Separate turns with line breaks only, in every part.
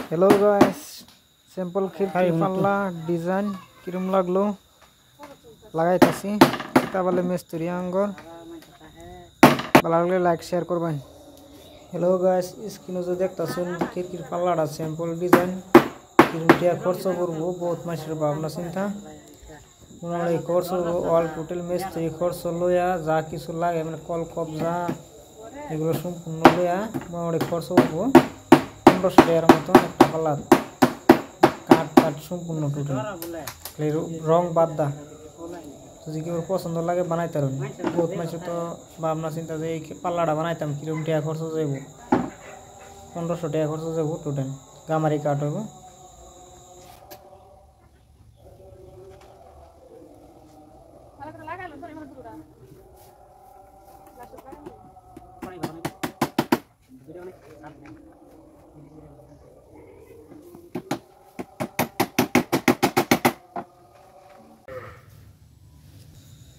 Hello guys, simple खिड़की पाल्ला design किरम लागलो लागाइताছি किताबाले मिस्त्री आंगर ভালো লাগলে লাইক শেয়ার করবেন। हेलो गाइस, स्क्रीन जो देखताছুন खिड़की पाल्लाটা सिंपल डिजाइन किरम टिया खर्च करबो बहुत मानसिर भावना चिंता मोटामुटी खर्च ऑल टोटल मिस्त्री खर्च लया जा किछु लागे माने कल कब्जा एगुलो सम्पूर्ण लया मोटामुटी खर्च करबो 1500 টাকার মতো একটা পাল্লা কাট সম্পূর্ণ টোটাল রং বাদ দা যদি কেউ পছন্দ লাগে বানাইতে পারেন। বহুত মানুষ তো ভাবনা চিন্তা যে এই পাল্লাটা বানাইতাম কিরকম টাকা খরচ যাইব 1500 টাকা খরচ যাইব টোটাল গামারি কাট হইব।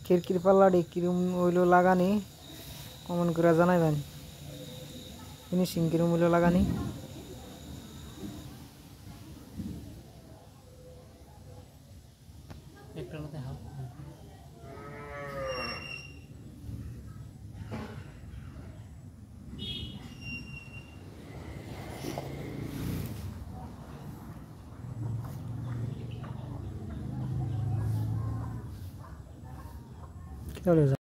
खिड़कीर पाल्लाटी किरम हইলো लागानी कमेंट করে জানাইবেন। ফিনিশিং কিরম হইলো লাগানি। একটার মধ্যে হাফ চলে যা।